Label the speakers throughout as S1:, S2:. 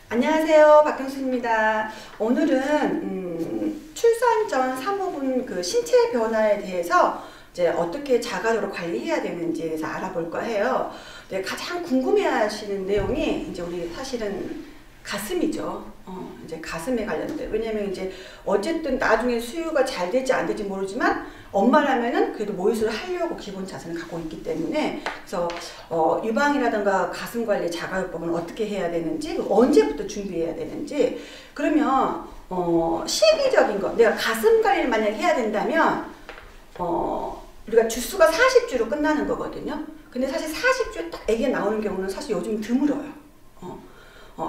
S1: 안녕하세요, 박경수입니다. 오늘은 출산 전 산모분 그 신체 변화에 대해서 이제 어떻게 자가적으로 관리해야 되는지에 대해서 알아볼까 해요. 네, 가장 궁금해하시는 내용이 이제 우리 사실은 가슴이죠. 이제 가슴에 관련된. 왜냐면 이제 어쨌든 나중에 수유가 잘 될지 안 될지 모르지만 엄마라면은 그래도 모유수를 하려고 기본 자세를 갖고 있기 때문에 그래서 유방이라든가 가슴 관리 자가요법은 어떻게 해야 되는지 언제부터 준비해야 되는지 그러면 시기적인 거 내가 가슴 관리를 만약에 해야 된다면 우리가 주수가 40주로 끝나는 거거든요. 근데 사실 40주에 딱 아기가 나오는 경우는 사실 요즘 드물어요.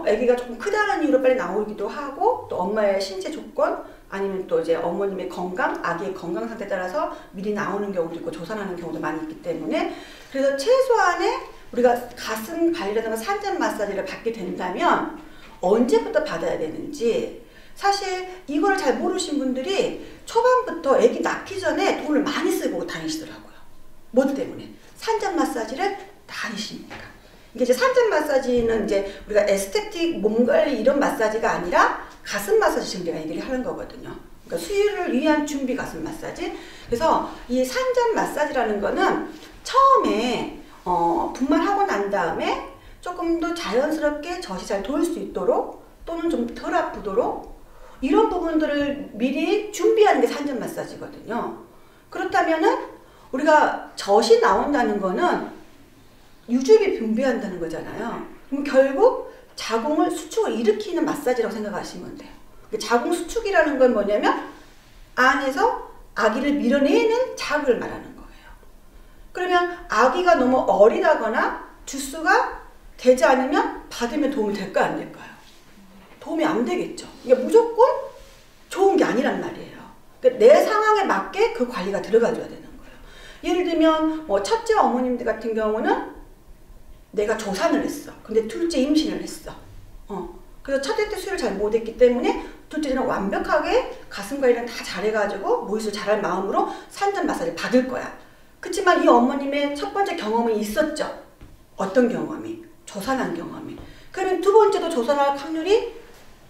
S1: 아기가 조금 크다는 이유로 빨리 나오기도 하고 또 엄마의 신체 조건 아니면 또 이제 어머님의 건강, 아기의 건강 상태에 따라서 미리 나오는 경우도 있고 조산하는 경우도 많이 있기 때문에 그래서 최소한의 우리가 가슴 관리라든가 산전 마사지를 받게 된다면 언제부터 받아야 되는지 사실 이걸 잘 모르신 분들이 초반부터 아기 낳기 전에 돈을 많이 쓰고 다니시더라고요. 뭐 때문에? 산전 마사지를 다니시니까. 이게 이제 산전 마사지는 이제 우리가 에스테틱 몸 관리 이런 마사지가 아니라 가슴 마사지 지금 제가 얘기를 하는 거거든요. 그러니까 수유를 위한 준비 가슴 마사지. 그래서 이 산전 마사지라는 거는 처음에 분만하고 난 다음에 조금 더 자연스럽게 젖이 잘 돌 수 있도록 또는 좀 덜 아프도록 이런 부분들을 미리 준비하는 게 산전 마사지거든요. 그렇다면은 우리가 젖이 나온다는 거는 유즙이 분비한다는 거잖아요. 그럼 결국 자궁을 수축을 일으키는 마사지라고 생각하시면 돼요. 자궁 수축이라는 건 뭐냐면 안에서 아기를 밀어내는 자극을 말하는 거예요. 그러면 아기가 너무 어리다거나 주수가 되지 않으면 받으면 도움이 될까 안 될까요? 도움이 안 되겠죠. 그러니까 무조건 좋은 게 아니란 말이에요. 그러니까 내 상황에 맞게 그 관리가 들어가줘야 되는 거예요. 예를 들면 뭐 첫째 어머님들 같은 경우는 내가 조산을 했어. 근데 둘째 임신을 했어. 그래서 첫째 때 수유를 잘 못했기 때문에 둘째 때는 완벽하게 가슴 관리를 다 잘해가지고 모유수를 잘할 마음으로 산전 마사지를 받을 거야. 그렇지만 이 어머님의 첫 번째 경험이 있었죠. 어떤 경험이? 조산한 경험이. 그러면 두 번째도 조산할 확률이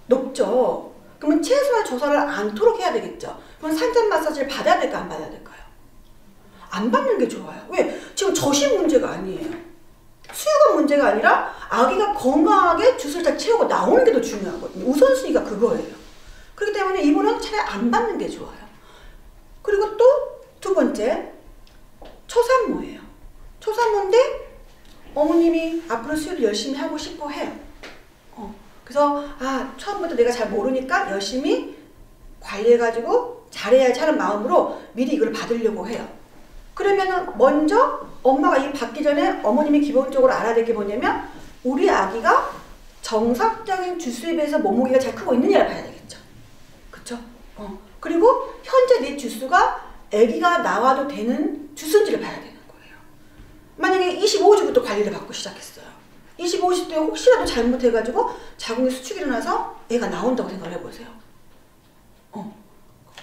S1: 높죠. 그러면 최소한 조산을 않도록 해야 되겠죠. 그럼 산전 마사지를 받아야 될까 안 받아야 될까요? 안 받는 게 좋아요. 왜? 지금 젖이 문제가 아니에요. 수유가 문제가 아니라 아기가 건강하게 주스를 잘 채우고 나오는 게 더 중요하거든요. 우선순위가 그거예요. 그렇기 때문에 이분은 차라리 안 받는 게 좋아요. 그리고 또 두 번째, 초산모예요. 초산모인데 어머님이 앞으로 수유를 열심히 하고 싶어 해요. 그래서 처음부터 내가 잘 모르니까 열심히 관리해가지고 잘해야지 하는 마음으로 미리 이걸 받으려고 해요. 그러면은 먼저 엄마가 이 받기 전에 어머님이 기본적으로 알아야 될 게 뭐냐면 우리 아기가 정상적인 주수에 비해서 몸무게가 잘 크고 있느냐를 봐야 되겠죠. 그쵸? 그리고 현재 내 주수가 아기가 나와도 되는 주수인지를 봐야 되는 거예요. 만약에 25주부터 관리를 받고 시작했어요. 25주 때 혹시라도 잘못해가지고 자궁에 수축이 일어나서 애가 나온다고 생각을 해보세요.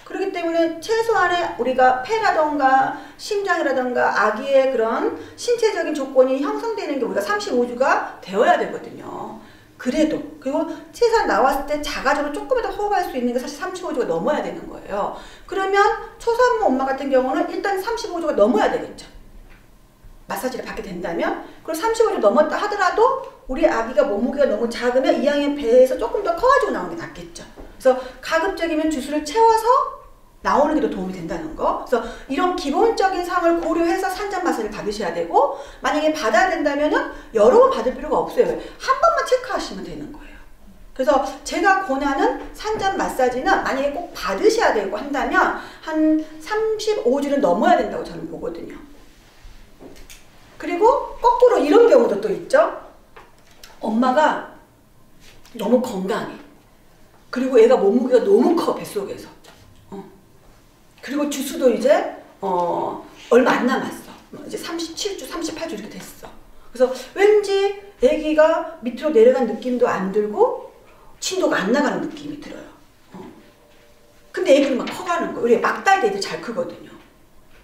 S1: 그렇기 때문에 최소한의 우리가 폐라던가 심장이라던가 아기의 그런 신체적인 조건이 형성되는 게 우리가 35주가 되어야 되거든요. 그래도 그리고 최소한 나왔을 때 자가적으로 조금이라도 호흡할 수 있는 게 사실 35주가 넘어야 되는 거예요. 그러면 초산모 엄마 같은 경우는 일단 35주가 넘어야 되겠죠. 마사지를 받게 된다면 그리고 35주 넘었다 하더라도 우리 아기가 몸무게가 너무 작으면 이왕이면 배에서 조금 더 커가지고 나오는 게 낫겠죠. 그래서 가급적이면 주수를 채워서 나오는 게 더 도움이 된다는 거. 그래서 이런 기본적인 상황을 고려해서 산전 마사지를 받으셔야 되고 만약에 받아야 된다면은 여러 번 받을 필요가 없어요. 한 번만 체크하시면 되는 거예요. 그래서 제가 권하는 산전 마사지는 만약에 꼭 받으셔야 되고 한다면 한 35주는 넘어야 된다고 저는 보거든요. 그리고 거꾸로 이런 경우도 또 있죠. 엄마가 너무 건강해. 그리고 애가 몸무게가 너무 커 뱃속에서. 그리고 주수도 이제 얼마 안 남았어. 이제 37주, 38주 이렇게 됐어. 그래서 왠지 아기가 밑으로 내려간 느낌도 안 들고 진도가 안 나가는 느낌이 들어요. 근데 아기는 막 커가는 거예요. 우리 막달 때 애들 잘 크거든요.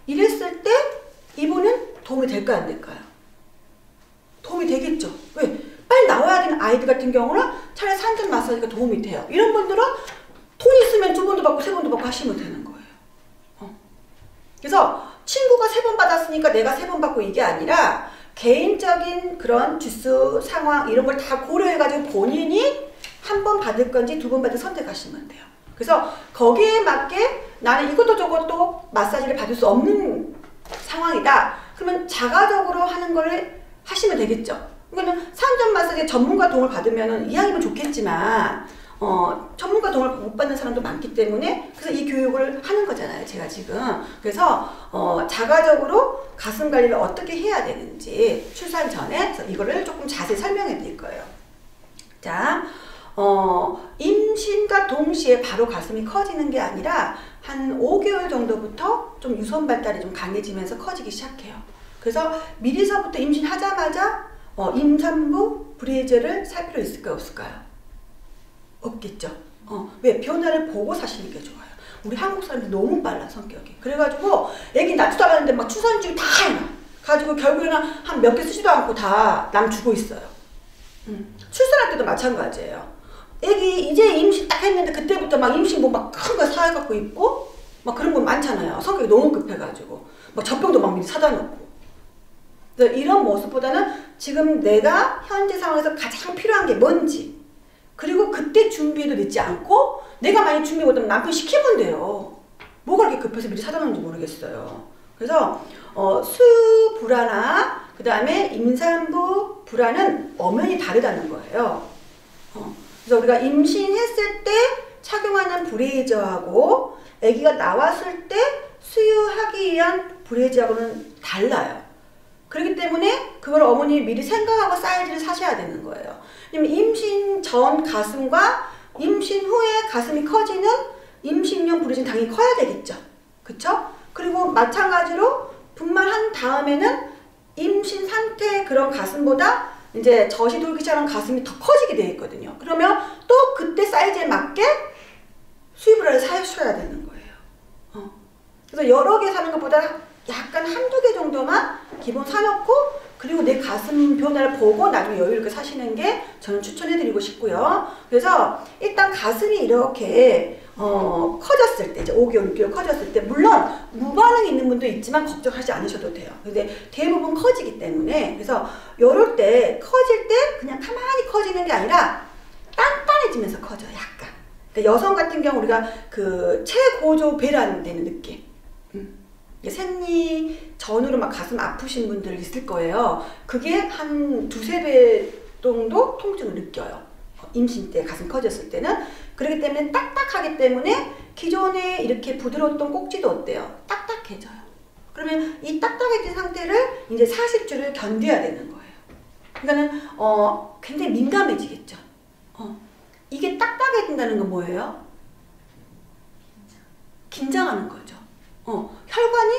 S1: 이랬을 때 이분은 도움이 될까요 안 될까요? 도움이 되겠죠. 왜? 빨리 나와야 되는 아이들 같은 경우는 차라리 산전 마사지가 도움이 돼요. 이런 분들은 돈 있으면 2번도 받고 3번도 받고 하시면 되는 거예요. 그래서 친구가 3번 받았으니까 내가 3번 받고 이게 아니라 개인적인 그런 주스 상황 이런 걸 다 고려해가지고 본인이 1번 받을 건지 2번 받을 선택하시면 돼요. 그래서 거기에 맞게 나는 이것도 저것도 마사지를 받을 수 없는 상황이다. 그러면 자가적으로 하는 걸 하시면 되겠죠. 그러면 산전 마사지 전문가 도움을 받으면 이왕이면 좋겠지만 전문가 도움을 못 받는 사람도 많기 때문에 그래서 이 교육을 하는 거잖아요. 제가 지금. 그래서 자가적으로 가슴 관리를 어떻게 해야 되는지 출산 전에 그래서 이거를 조금 자세히 설명해 드릴 거예요. 자, 임신과 동시에 바로 가슴이 커지는 게 아니라 한 5개월 정도부터 좀 유선 발달이 좀 강해지면서 커지기 시작해요. 그래서 미리서부터 임신하자마자 임산부 브레이즈를 살 필요 있을까요? 없을까요? 없겠죠. 왜? 변화를 보고 사시는 게 좋아요. 우리 한국 사람들이 너무 빨라 성격이. 그래가지고 애기 낳지도 않았는데 막 출산증이 다 해놔. 가지고 결국에는 한 몇 개 쓰지도 않고 다 남 주고 있어요. 출산할 때도 마찬가지예요. 애기 이제 임신 딱 했는데 그때부터 막 임신 뭐 막 큰 거 사갖고 있고 막 그런 거 많잖아요. 성격이 너무 급해가지고 막 젖병도 막 미리 사다 놓고. 이런 모습보다는 지금 내가 현재 상황에서 가장 필요한 게 뭔지 그리고 그때 준비해도 늦지 않고 내가 많이 준비 못하면 남편 시키면 돼요. 뭐가 그렇게 급해서 미리 사다 놓는지 모르겠어요. 그래서 수유 불안화 그 다음에 임산부 불안은 엄연히 다르다는 거예요. 그래서 우리가 임신했을 때 착용하는 브레이저하고 아기가 나왔을 때 수유하기 위한 브레이저하고는 달라요. 그렇기 때문에 그걸 어머님이 미리 생각하고 사이즈를 사셔야 되는 거예요. 왜냐면 임신 전 가슴과 임신 후에 가슴이 커지는 임신용 브레이즈는 당연히 커야 되겠죠. 그쵸? 그리고 마찬가지로 분만한 다음에는 임신 상태의 그런 가슴보다 이제 젖이 돌기 시작하는 가슴이 더 커지게 되어 있거든요. 그러면 또 그때 사이즈에 맞게 수유브라를 사셔야 되는 거예요. 그래서 여러 개 사는 것보다 약간 한두 개 정도만 기본 사놓고 그리고 내 가슴 변화를 보고 나중에 여유 있게 사시는 게 저는 추천해드리고 싶고요. 그래서 일단 가슴이 이렇게 커졌을 때 이제 5개월, 6개월 커졌을 때 물론 무반응이 있는 분도 있지만 걱정하지 않으셔도 돼요. 근데 대부분 커지기 때문에 그래서 이럴 때 커질 때 그냥 가만히 커지는 게 아니라 단단해지면서 커져요. 약간. 그러니까 여성 같은 경우 우리가 그 최고조 배란되는 느낌. 생리 전후로 막 가슴 아프신 분들 있을 거예요. 그게 한 2~3배 정도 통증을 느껴요. 임신 때 가슴 커졌을 때는. 그렇기 때문에 딱딱하기 때문에 기존에 이렇게 부드러웠던 꼭지도 어때요? 딱딱해져요. 그러면 이 딱딱해진 상태를 이제 40주를 견뎌야 되는 거예요. 그러니까는 굉장히 민감해지겠죠. 이게 딱딱해진다는 건 뭐예요? 긴장하는 거죠. 혈관이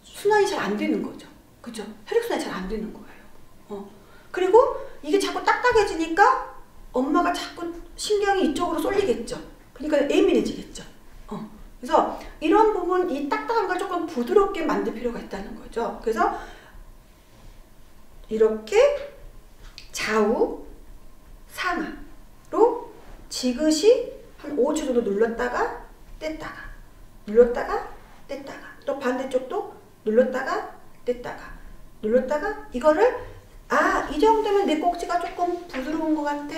S1: 순환이 잘 안 되는 거죠. 그죠? 혈액순환이 잘 안 되는 거예요. 그리고 이게 자꾸 딱딱해지니까 엄마가 자꾸 신경이 이쪽으로 쏠리겠죠. 그러니까 예민해지겠죠. 그래서 이런 부분, 이 딱딱한 걸 조금 부드럽게 만들 필요가 있다는 거죠. 그래서 이렇게 좌우 상하로 지그시 한 5초 정도 눌렀다가 뗐다가 눌렀다가 뗐다가 또 반대쪽도 눌렀다가 뗐다가 눌렀다가 이거를 이 정도면 내 꼭지가 조금 부드러운 것 같아.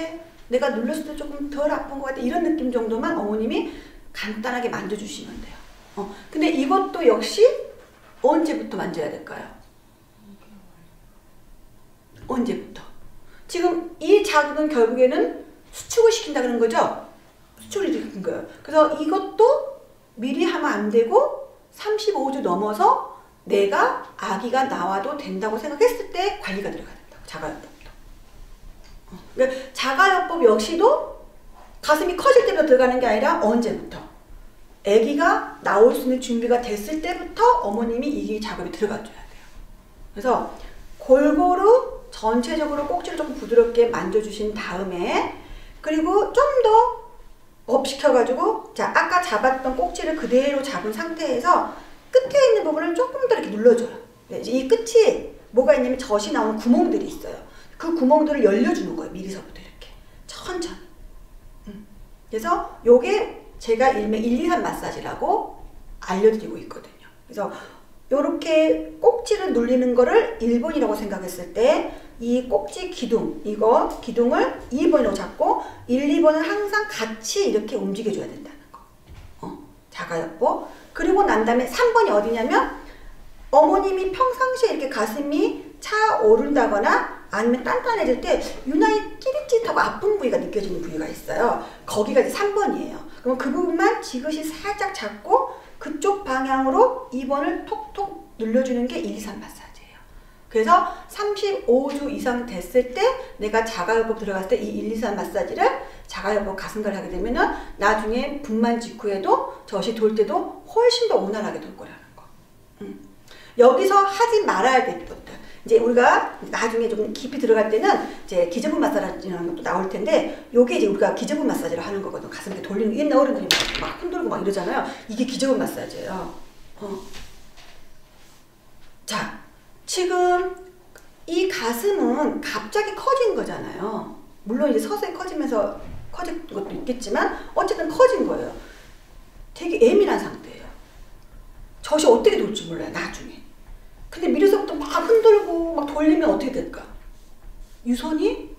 S1: 내가 눌렀을 때 조금 덜 아픈 것 같아. 이런 느낌 정도만 어머님이 간단하게 만져주시면 돼요. 근데 이것도 역시 언제부터 만져야 될까요? 언제부터? 지금 이 자극은 결국에는 수축을 시킨다는 거죠? 수축을 시킨 거예요. 그래서 이것도 미리 하면 안 되고 35주 넘어서 내가 아기가 나와도 된다고 생각했을 때 관리가 들어가야 된다고. 자가요법도. 그러니까 자가요법 역시도 가슴이 커질 때부터 들어가는 게 아니라 언제부터? 아기가 나올 수 있는 준비가 됐을 때부터 어머님이 이 작업이 들어가줘야 돼요. 그래서 골고루 전체적으로 꼭지를 조금 부드럽게 만져주신 다음에 그리고 좀 더 업 시켜가지고 자 아까 잡았던 꼭지를 그대로 잡은 상태에서 끝에 있는 부분을 조금 더 이렇게 눌러줘요. 이 끝이 뭐가 있냐면 젖이 나오는 구멍들이 있어요. 그 그 구멍들을 열려주는 거예요. 미리서부터 이렇게 천천히. 그래서 요게 제가 일명 1, 2, 3 마사지라고 알려드리고 있거든요. 그래서 요렇게 꼭지를 눌리는 거를 1번이라고 생각했을 때 이 꼭지 기둥, 이거 기둥을 2번으로 잡고 1, 2번은 항상 같이 이렇게 움직여줘야 된다는 거. 자가요법. 그리고 난 다음에 3번이 어디냐면 어머님이 평상시에 이렇게 가슴이 차오른다거나 아니면 단단해질 때 유난히 찌릿찌릿하고 아픈 부위가 느껴지는 부위가 있어요. 거기가 이제 3번이에요. 그럼 그 부분만 지그시 살짝 잡고 그쪽 방향으로 2번을 톡톡 눌러주는 게 1, 2, 3 마사지예요. 그래서 35주 이상 됐을 때 내가 자가요법 들어갔을 때 이 1, 2, 3 마사지를 자가요법 가슴갈 하게 되면은 나중에 분만 직후에도 젖이 돌 때도 훨씬 더 원활하게 돌 거라는 거. 여기서 하지 말아야 될 것들. 이제 우리가 나중에 좀 깊이 들어갈 때는 이제 기저분 마사지라는 것도 나올 텐데, 요게 이제 우리가 기저분 마사지를 하는 거거든. 가슴 이렇게 돌리는, 옛날 어른들이 막 흔들고 막 이러잖아요. 이게 기저분 마사지예요. 자, 지금 이 가슴은 갑자기 커진 거잖아요. 물론 이제 서서히 커지면서 커진 것도 있겠지만 어쨌든 커진 거예요. 되게 예민한 상태예요. 젖이 어떻게 돌지 몰라요, 나중에. 근데 미리서부터 막 흔들고 막 돌리면 어떻게 될까? 유선이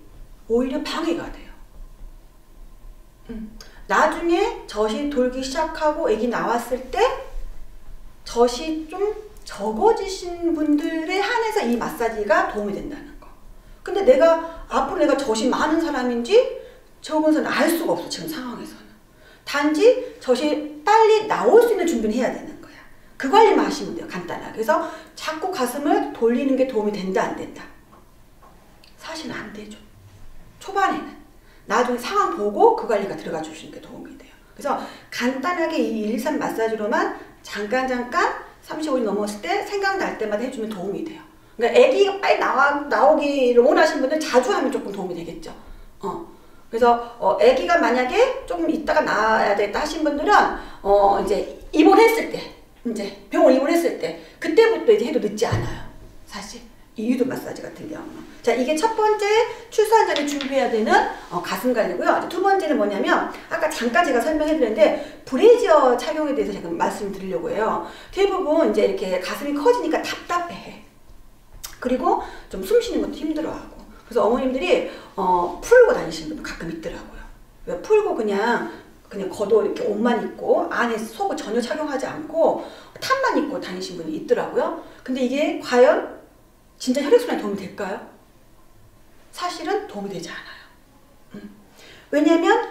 S1: 오히려 방해가 돼요. 나중에 젖이 돌기 시작하고 애기 나왔을 때 젖이 좀 적어지신 분들에 한해서 이 마사지가 도움이 된다는 거. 근데 앞으로 내가 젖이 많은 사람인지 적은 사람은 알 수가 없어, 지금 상황에서는. 단지 젖이 빨리 나올 수 있는 준비를 해야 되는 거야. 그 관리만 하시면 돼요, 간단하게. 그래서 자꾸 가슴을 돌리는 게 도움이 된다, 안 된다? 사실은 안 되죠. 초반에는. 나중에 상황 보고 그 관리가 들어가 주시는 게 도움이 돼요. 그래서 간단하게 이 1, 2, 3 마사지로만 잠깐 35일 넘었을 때 생각날 때마다 해주면 도움이 돼요. 그러니까 아기가 빨리 나오기를 원하시는 분들 자주 하면 조금 도움이 되겠죠. 그래서 아기가 만약에 조금 있다가 나와야 되겠다 하신 분들은 이제 입원했을 때, 이제 병원 입원했을 때 그때부터 이제 해도 늦지 않아요. 사실 이 유도 마사지 같은 경우는. 자, 이게 첫 번째 출산 전에 준비해야 되는 가슴 관리고요. 두 번째는 뭐냐면 아까 잠깐 제가 설명해 드렸는데 브래지어 착용에 대해서 제가 말씀드리려고 해요. 대부분 이제 이렇게 가슴이 커지니까 답답해. 그리고 좀 숨 쉬는 것도 힘들어하고. 그래서 어머님들이 풀고 다니시는 분들 가끔 있더라고요. 풀고 그냥 겉옷 이렇게 옷만 입고 안에 속을 전혀 착용하지 않고 탑만 입고 다니시는 분이 있더라고요. 근데 이게 과연 진짜 혈액순환에 도움이 될까요? 사실은 도움이 되지 않아요. 왜냐면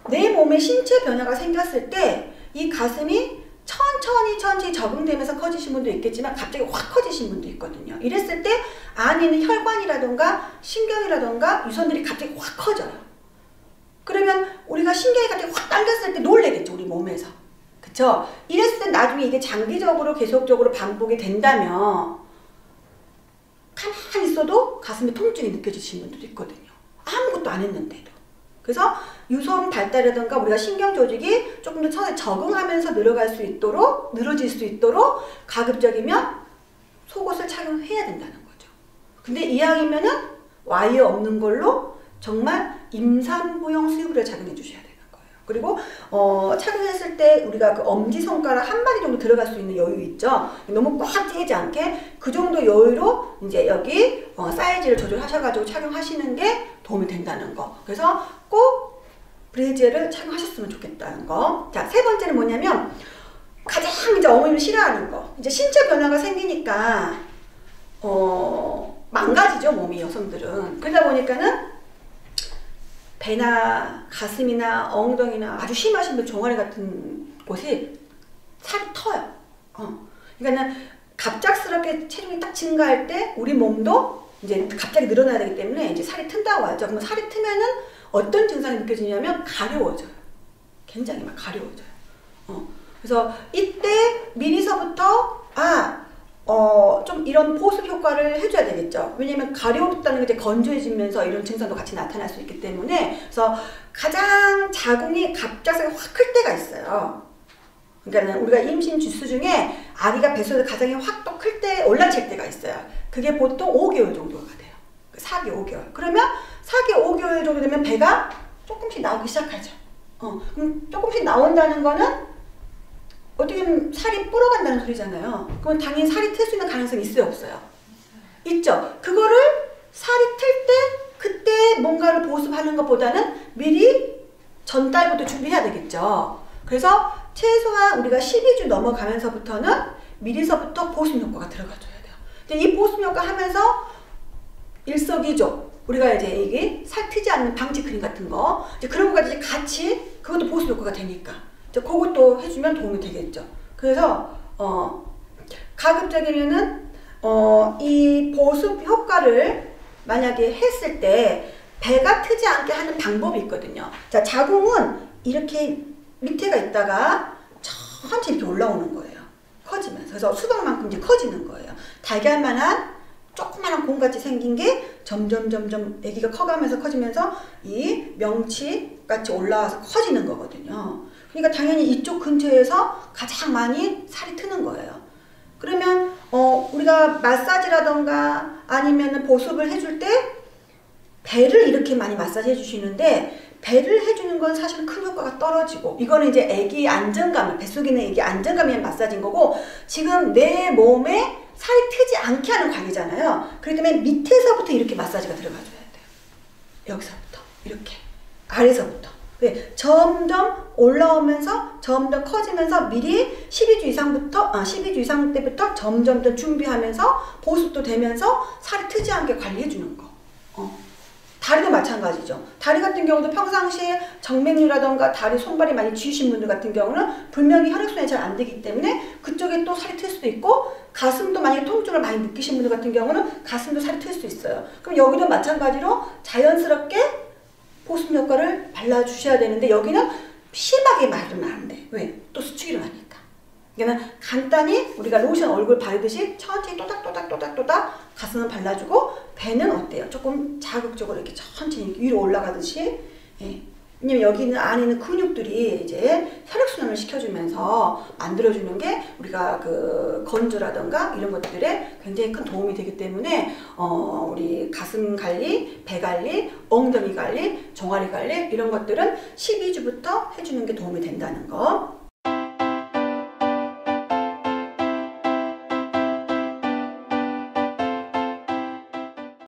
S1: 내 몸에 신체 변화가 생겼을 때 이 가슴이 천천히 적응되면서 커지신 분도 있겠지만 갑자기 확 커지신 분도 있거든요. 이랬을 때 안에 있는 혈관이라던가 신경이라던가 유선들이 갑자기 확 커져요. 그러면 우리가 신경이 갑자기 확 당겼을 때 놀래겠죠, 우리 몸에서. 그쵸? 이랬을 때 나중에 이게 장기적으로 계속적으로 반복이 된다면 가만히 있어도 가슴에 통증이 느껴지시는 분들도 있거든요. 아무것도 안 했는데도. 그래서 유선 발달이라든가 우리가 신경 조직이 조금 더 처음에 적응하면서 늘어질 수 있도록 가급적이면 속옷을 착용해야 된다는 거죠. 근데 이왕이면은 와이어 없는 걸로 정말 임산부용 수유브를 착용해 주셔야 되는 거예요. 그리고 착용했을 때 우리가 그 엄지손가락 한 마디 정도 들어갈 수 있는 여유 있죠. 너무 꽉 찌지 않게 그 정도 여유로 이제 여기 사이즈를 조절하셔가지고 착용하시는 게 도움이 된다는 거. 그래서 꼭 브래지어를 착용하셨으면 좋겠다는 거. 자, 세 번째는 뭐냐면 가장 이제 어머님이 싫어하는 거. 이제 신체 변화가 생기니까 망가지죠, 몸이, 여성들은. 그러다 보니까는 배나 가슴이나 엉덩이나 아주 심하신 분 종아리 같은 곳이 살이 터요. 그러니까는 갑작스럽게 체중이 딱 증가할 때 우리 몸도 이제 갑자기 늘어나야 되기 때문에 이제 살이 튼다고 하죠. 그럼 살이 트면은 어떤 증상이 느껴지냐면 가려워져요. 굉장히 막 가려워져요. 그래서 이때 미리서부터 좀 이런 보습 효과를 해줘야 되겠죠. 왜냐면 가려웠다는 게 이제 건조해지면서 이런 증상도 같이 나타날 수 있기 때문에. 그래서 가장 자궁이 갑작스럽게 확 클 때가 있어요. 그러니까 우리가 임신 주수 중에 아기가 뱃속에서 가장 확 또 클 때 올라칠 때가 있어요. 그게 보통 5개월 정도가 돼요. 4개, 5개월. 그러면 4개, 5개월 정도 되면 배가 조금씩 나오기 시작하죠. 그럼 조금씩 나온다는 거는 어떻게 보면 살이 불어간다는 소리잖아요. 그럼 당연히 살이 틀 수 있는 가능성이 있어요, 없어요? 있죠. 그거를 살이 틀 때 그때 뭔가를 보습하는 것보다는 미리 전달부터 준비해야 되겠죠. 그래서 최소한 우리가 12주 넘어가면서부터는 미리서부터 보습 효과가 들어가줘야 돼요. 근데 이 보습 효과 하면서 일석이조 우리가 이제 이게 살 트지 않는 방지 크림 같은 거 이제 그런 거까지 같이 그것도 보습 효과가 되니까 이제 그것도 해주면 도움이 되겠죠. 그래서 가급적이면은 이 보습 효과를 만약에 했을 때 배가 트지 않게 하는 방법이 있거든요. 자, 자궁은 이렇게 밑에가 있다가 천천히 이렇게 올라오는 거예요. 커지면서. 그래서 수박만큼 이제 커지는 거예요. 달걀만한 조그만한 공같이 생긴 게 점점 아기가 커지면서 이 명치같이 올라와서 커지는 거거든요. 그러니까 당연히 이쪽 근처에서 가장 많이 살이 트는 거예요. 그러면 우리가 마사지라던가 아니면 보습을 해줄 때 배를 이렇게 많이 마사지 해주시는데 배를 해주는 건 사실 큰 효과가 떨어지고 이거는 이제 애기 안정감, 뱃속에 있는 애기 안정감이 위한 마사지인 거고 지금 내 몸에 살이 트지 않게 하는 관리잖아요. 그렇기 때문에 밑에서부터 이렇게 마사지가 들어가줘야 돼요. 여기서부터 이렇게 아래서부터 점점 올라오면서 점점 커지면서 미리 12주 이상 때부터 점점 준비하면서 보습도 되면서 살이 트지 않게 관리해 주는 거. 다리도 마찬가지죠. 다리 같은 경우도 평상시에 정맥류라던가 다리 손발이 많이 쥐으신 분들 같은 경우는 분명히 혈액순환이 잘 안 되기 때문에 그쪽에 또 살이 틀 수도 있고 가슴도 만약에 통증을 많이 느끼신 분들 같은 경우는 가슴도 살이 틀 수 있어요. 그럼 여기도 마찬가지로 자연스럽게 보습 효과를 발라주셔야 되는데 여기는 심하게 바르면 안 돼. 왜? 또 수축이 일어나니까. 그러니까 간단히 우리가 로션 얼굴 바르듯이 천천히 또닥 가슴은 발라주고 배는 어때요? 조금 자극적으로 이렇게 천천히 위로 올라가듯이. 예. 왜냐면 여기 있는 안에 있는 근육들이 이제 혈액순환을 시켜주면서 만들어주는 게 우리가 그 건조라던가 이런 것들에 굉장히 큰 도움이 되기 때문에 우리 가슴 관리, 배 관리, 엉덩이 관리, 종아리 관리 이런 것들은 12주부터 해주는 게 도움이 된다는 거.